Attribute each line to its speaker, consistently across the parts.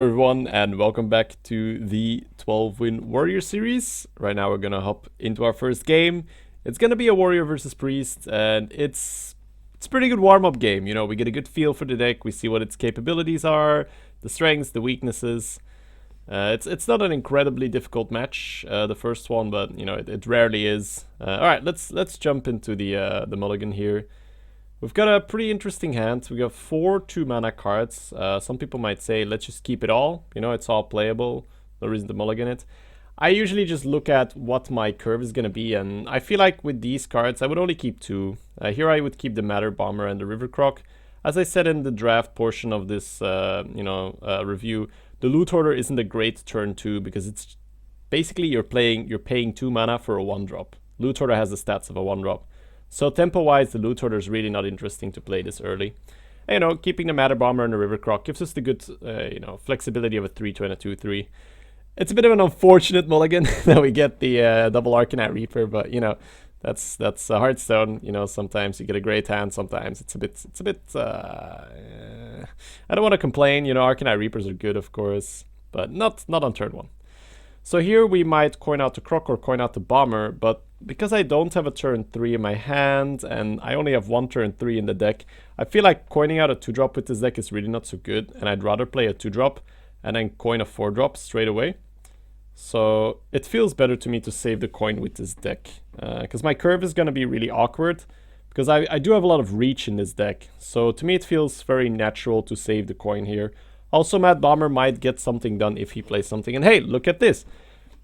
Speaker 1: Everyone, and welcome back to the 12-win Warrior series. Right now we're gonna hop into our first game. It's gonna be a Warrior versus Priest, and it's a pretty good warm-up game. You know, we get a good feel for the deck, we see what its capabilities are, the strengths, the weaknesses. It's not an incredibly difficult match, the first one, but you know it rarely is. All right, let's jump into the Mulligan here. We've got a pretty interesting hand. We got 4 2-mana cards. Some people might say, let's just keep it all. You know, it's all playable. No reason to mulligan it. I usually just look at what my curve is going to be, and I feel like with these cards, I would only keep 2. Here I would keep the Matter Bomber and the River Croc. As I said in the draft portion of this, review, the Loot Hoarder isn't a great turn 2 because it's basically you're paying 2 mana for a 1-drop. Loot Hoarder has the stats of a 1-drop. So tempo-wise, the Loot Hoarder is really not interesting to play this early. And, you know, keeping the Matter Bomber and the River Croc gives us the good, flexibility of a 3-2 and a 2-3. It's a bit of an unfortunate mulligan that we get the double Arcanite Reaper, but you know, that's a Hearthstone. You know, sometimes you get a great hand, sometimes it's a bit. I don't want to complain. You know, Arcanite Reapers are good, of course, but not on turn 1. So here we might coin out the Croc or coin out the Bomber, but because I don't have a turn 3 in my hand and I only have 1 turn 3 in the deck, I feel like coining out a 2-drop with this deck is really not so good, and I'd rather play a 2-drop and then coin a 4-drop straight away. So it feels better to me to save the coin with this deck, because my curve is going to be really awkward, because I do have a lot of reach in this deck. So to me it feels very natural to save the coin here. Also, Mad Bomber might get something done if he plays something. And hey, look at this.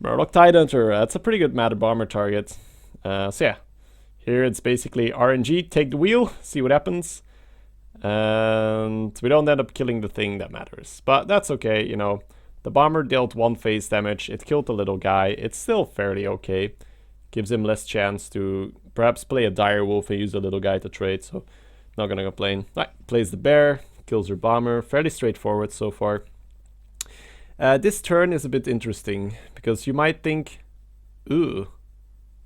Speaker 1: Murloc Tidehunter. That's a pretty good Mad Bomber target. So yeah. Here it's basically RNG. Take the wheel. See what happens. And we don't end up killing the thing that matters. But that's okay, you know. The Bomber dealt 1 phase damage. It killed the little guy. It's still fairly okay. Gives him less chance to perhaps play a Dire Wolf and use the little guy to trade. So not gonna complain. Right, plays the bear. Kills her Bomber. Fairly straightforward so far. This turn is a bit interesting because you might think, ooh,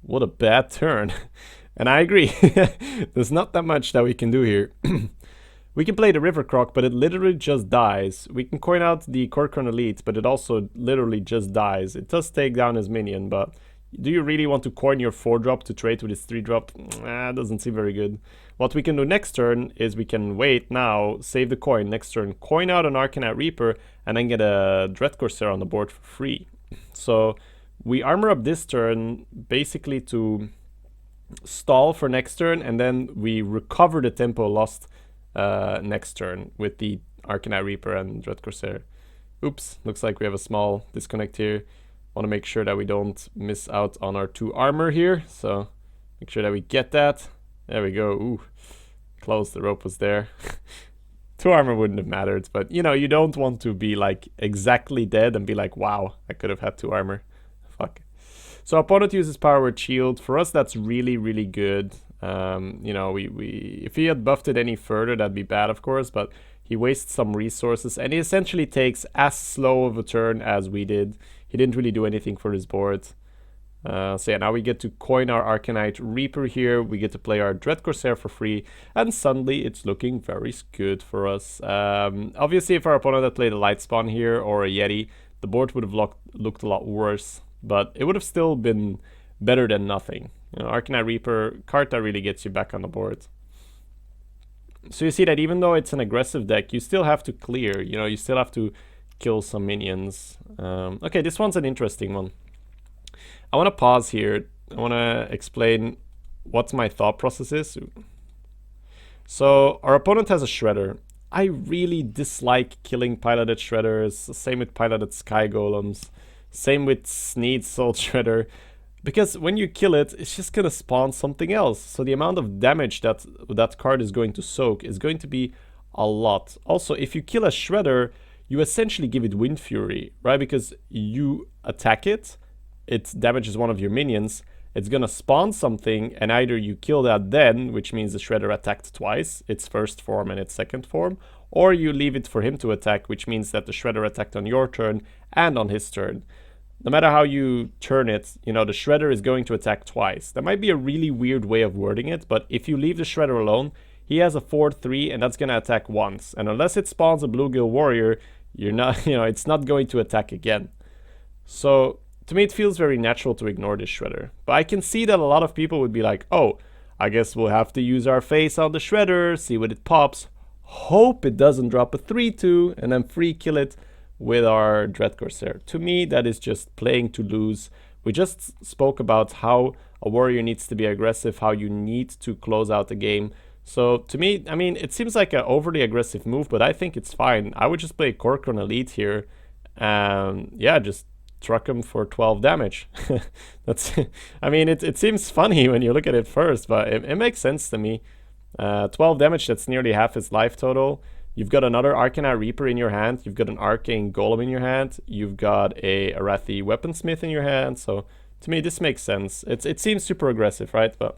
Speaker 1: what a bad turn. And I agree. There's not that much that we can do here. We can play the River Croc, but it literally just dies. We can coin out the Corcoran Elite, but it also literally just dies. It does take down his minion, but do you really want to coin your 4-drop to trade with his 3-drop? Doesn't seem very good. What we can do next turn is we can wait now, save the coin, next turn coin out an Arcanite Reaper, and then get a Dread Corsair on the board for free. So we armor up this turn basically to stall for next turn, and then we recover the tempo lost next turn with the Arcanite Reaper and Dread Corsair. Oops, looks like we have a small disconnect here. Want to make sure that we don't miss out on our 2 armor here, so make sure that we get that. There we go. Ooh, close, the rope was there. 2 armor wouldn't have mattered, but you know, you don't want to be like exactly dead and be like, wow, I could have had 2 armor. Fuck. So opponent uses Power Word Shield. For us, that's really good. You know, we if he had buffed it any further, that'd be bad, of course, but he wastes some resources, and he essentially takes as slow of a turn as we did. He didn't really do anything for his board. So yeah, now we get to coin our Arcanite Reaper here. We get to play our Dread Corsair for free, and suddenly it's looking very good for us. Obviously, if our opponent had played a Light Spawn here or a Yeti, the board would have looked a lot worse, but it would have still been better than nothing. You know, Arcanite Reaper, card that really gets you back on the board. So you see that even though it's an aggressive deck, you still have to clear. You know, you still have to kill some minions. Okay, this one's an interesting one. I want to pause here. I want to explain what my thought process is. So our opponent has a Shredder. I really dislike killing piloted Shredders. Same with piloted Sky Golems. Same with Sneed Soul Shredder. Because when you kill it, it's just going to spawn something else. So the amount of damage that that card is going to soak is going to be a lot. Also, if you kill a Shredder, you essentially give it Wind Fury, right? Because you attack it, it damages one of your minions, it's gonna spawn something, and either you kill that then, which means the Shredder attacked twice, its first form and its second form, or you leave it for him to attack, which means that the Shredder attacked on your turn and on his turn. No matter how you turn it, you know, the Shredder is going to attack twice. That might be a really weird way of wording it, but if you leave the Shredder alone, he has a 4-3 and that's going to attack once. And unless it spawns a Bluegill Warrior, you're not, it's not going to attack again. So to me, it feels very natural to ignore this Shredder. But I can see that a lot of people would be like, oh, I guess we'll have to use our face on the Shredder, see what it pops, hope it doesn't drop a 3-2, and then free kill it with our Dread Corsair. To me, that is just playing to lose. We just spoke about how a warrior needs to be aggressive, how you need to close out the game. So to me, I mean, it seems like an overly aggressive move, but I think it's fine. I would just play Corcoran Elite here. Yeah, just truck him for 12 damage. That's, I mean, it seems funny when you look at it first, but it makes sense to me. 12 damage, that's nearly half his life total. You've got another Arcanite Reaper in your hand. You've got an Arcane Golem in your hand. You've got a Arathi Weaponsmith in your hand. So to me, this makes sense. It seems super aggressive, right? But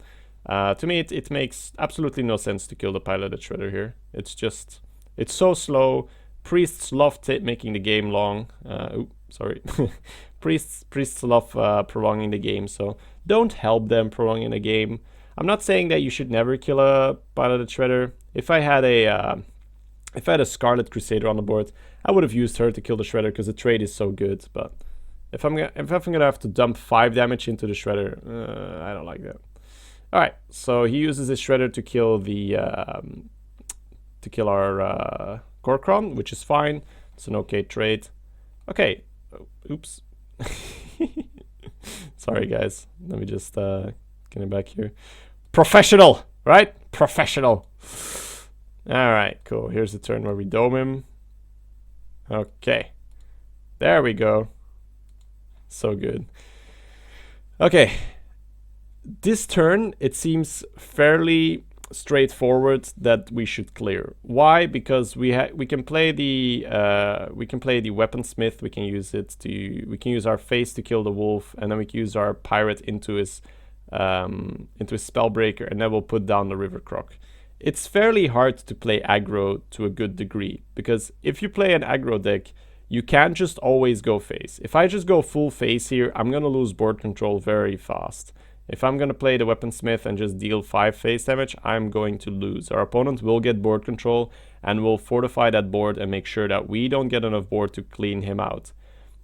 Speaker 1: to me, it makes absolutely no sense to kill the Piloted Shredder here. It's just, it's so slow. Priests love making the game long. Sorry. Priests love prolonging the game, so don't help them prolonging the game. I'm not saying that you should never kill a Piloted Shredder. If I had a Scarlet Crusader on the board, I would have used her to kill the Shredder because the trade is so good. But if I'm gonna have to dump 5 damage into the Shredder, I don't like that. All right, so he uses his Shredder to kill the our Corcoran, which is fine. It's an okay trade. Okay, oops. Sorry guys, let me just get it back here. Professional, right? Professional. All right, cool. Here's the turn where we dome him. Okay, there we go. So good. Okay, this turn it seems fairly straightforward that we should clear. Why? Because we can play the Weaponsmith. We can use our face to kill the wolf, and then we can use our pirate into his Spellbreaker, and then we'll put down the River Croc. It's fairly hard to play aggro to a good degree, because if you play an aggro deck, you can't just always go face. If I just go full face here, I'm gonna lose board control very fast. If I'm gonna play the Weaponsmith and just deal 5 face damage, I'm going to lose. Our opponent will get board control and will fortify that board and make sure that we don't get enough board to clean him out.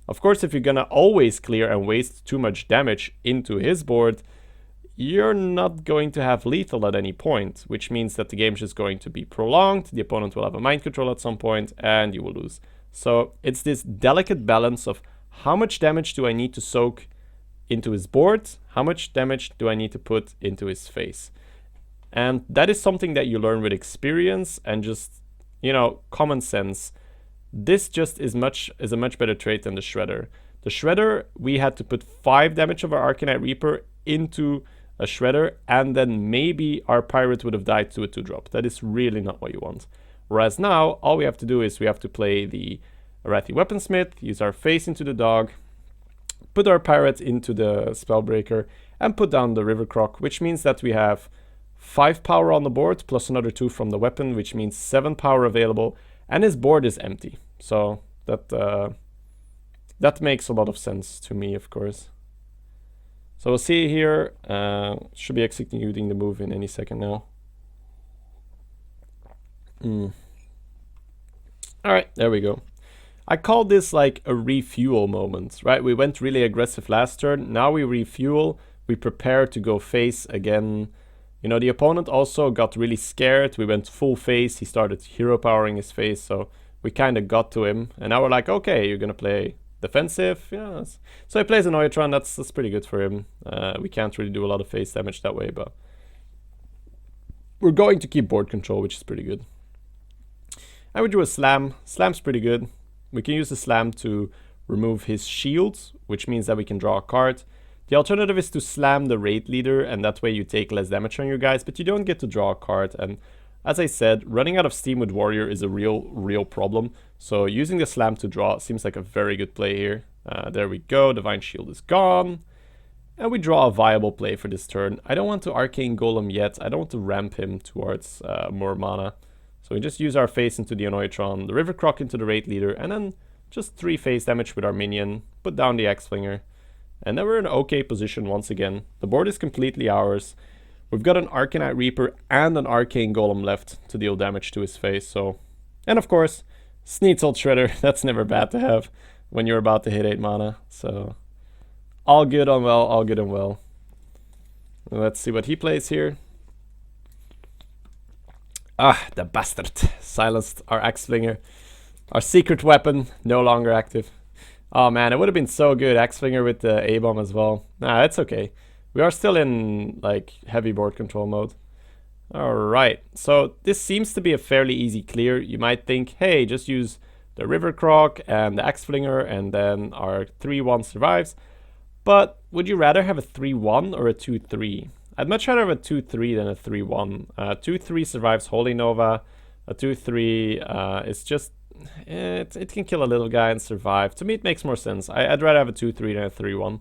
Speaker 1: Of course, if you're gonna always clear and waste too much damage into his board, you're not going to have lethal at any point, which means that the game's just going to be prolonged, the opponent will have a mind control at some point, and you will lose. So it's this delicate balance of how much damage do I need to soak into his board, how much damage do I need to put into his face. And that is something that you learn with experience and just, common sense. This just is a much better trait than the Shredder. The Shredder, we had to put 5 damage of our Arcanite Reaper into a Shredder, and then maybe our pirate would have died to a 2-drop. That is really not what you want. Whereas now, all we have to do is we have to play the Arathi Weaponsmith, use our face into the dog, put our pirate into the Spellbreaker, and put down the River Croc, which means that we have 5 power on the board, plus another 2 from the weapon, which means 7 power available, and his board is empty. So that makes a lot of sense to me, of course. So we'll see here, should be executing the move in any second now. Alright, there we go. I call this like a refuel moment, right? We went really aggressive last turn, now we refuel, we prepare to go face again. The opponent also got really scared, we went full face, he started hero powering his face, so we kind of got to him. And now we're like, okay, you're gonna play defensive, yeah. So he plays an Oitron, that's pretty good for him. We can't really do a lot of face damage that way, but we're going to keep board control, which is pretty good. I would do a slam. Slam's pretty good. We can use the slam to remove his shield, which means that we can draw a card. The alternative is to slam the raid leader, and that way you take less damage on your guys, but you don't get to draw a card. And as I said, running out of steam with warrior is a real problem. So using the slam to draw seems like a very good play here. There we go, Divine Shield is gone. And we draw a viable play for this turn. I don't want to Arcane Golem yet. I don't want to ramp him towards more mana. So we just use our face into the Anoitron, the River Croc into the raid leader, and then just 3 face damage with our minion, put down the X-Flinger. And then we're in an okay position once again. The board is completely ours. We've got an Arcanite Reaper and an Arcane Golem left to deal damage to his face. So, and of course, Sneasel Shredder, that's never bad to have when you're about to hit 8 mana. So all good on well, all good on well. Let's see what he plays here. Ah, the bastard. Silenced our Axe-Flinger. Our secret weapon, no longer active. Oh man, it would have been so good, Axe-Flinger with the A-bomb as well. Nah, it's okay. We are still in, like, heavy board control mode. Alright, so this seems to be a fairly easy clear. You might think, hey, just use the River Croc and the Axe-Flinger and then our 3-1 survives. But would you rather have a 3-1 or a 2-3? I'd much rather have a 2-3 than a 3-1. 2-3 survives Holy Nova. A 2-3 is just... It can kill a little guy and survive. To me, it makes more sense. I'd rather have a 2-3 than a 3-1.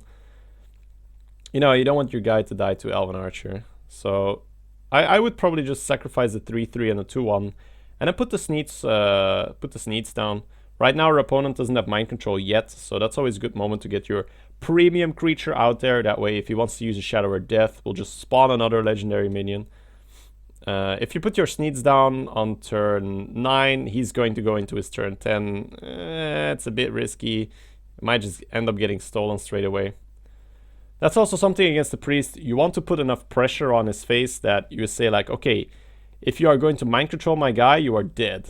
Speaker 1: You know, you don't want your guy to die to Elven Archer. So I would probably just sacrifice a 3-3 and a 2-1. And then put the Sneeds down. Right now, our opponent doesn't have Mind Control yet. So that's always a good moment to get your premium creature out there. That way, if he wants to use a Shadow or Death, we'll just spawn another legendary minion. If you put your Sneeds down on turn 9, he's going to go into his turn 10. It's a bit risky. It might just end up getting stolen straight away. That's also something against the Priest. You want to put enough pressure on his face that you say like, okay, if you are going to Mind Control my guy, you are dead.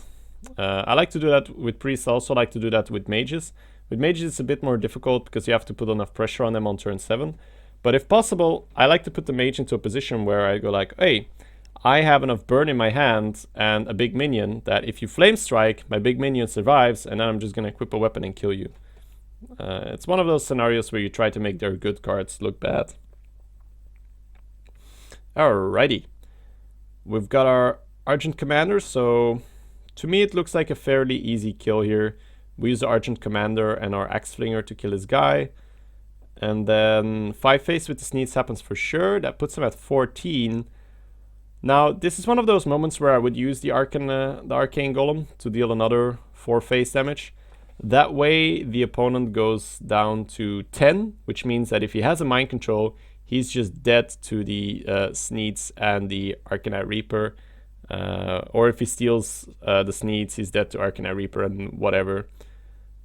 Speaker 1: I like to do that with Priests. I also like to do that with Mages. With Mages, it's a bit more difficult because you have to put enough pressure on them on turn 7. But if possible, I like to put the Mage into a position where I go like, hey, I have enough burn in my hand and a big minion that if you Flame Strike, my big minion survives, and then I'm just going to equip a weapon and kill you. It's one of those scenarios where you try to make their good cards look bad. Alrighty. We've got our Argent Commander, so to me it looks like a fairly easy kill here. We use the Argent Commander and our Axe-Flinger to kill his guy. And then 5-face with the Sneeds happens for sure. That puts him at 14. Now, this is one of those moments where I would use the Arcane Golem to deal another 4-face damage. That way, the opponent goes down to 10, which means that if he has a Mind Control, he's just dead to the Sneeds and the Arcanite Reaper. Or if he steals the Sneeds, he's dead to Arcanite Reaper and whatever.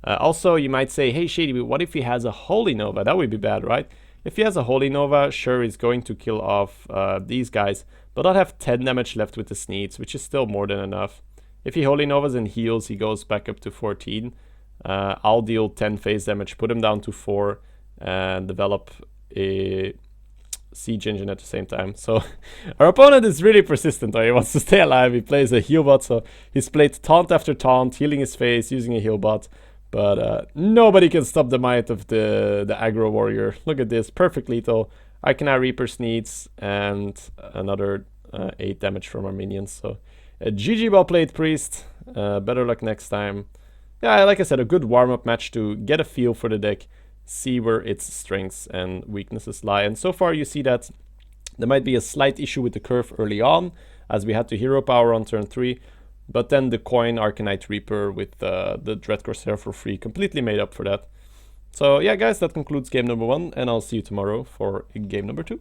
Speaker 1: Also, you might say, hey Shady, but what if he has a Holy Nova? That would be bad, right? If he has a Holy Nova, sure, he's going to kill off these guys, but I'll have 10 damage left with the Sneeds, which is still more than enough. If he Holy Novas and heals, he goes back up to 14. I'll deal 10 phase damage, put him down to 4, and develop a Siege Engine at the same time. So our opponent is really persistent. He wants to stay alive. He plays a heal bot, so he's played taunt after taunt, healing his face, using a heal bot. But nobody can stop the might of the aggro warrior. Look at this, perfect lethal. Arcanite Reaper Sneeds and another 8 damage from our minions. So GG, well played, Priest. Better luck next time. Yeah, like I said, a good warm-up match to get a feel for the deck, see where its strengths and weaknesses lie. And so far you see that there might be a slight issue with the curve early on, as we had to hero power on turn 3. But then the coin Arcanite Reaper with the Dread Corsair for free completely made up for that. So yeah, guys, that concludes game number 1, and I'll see you tomorrow for game number 2.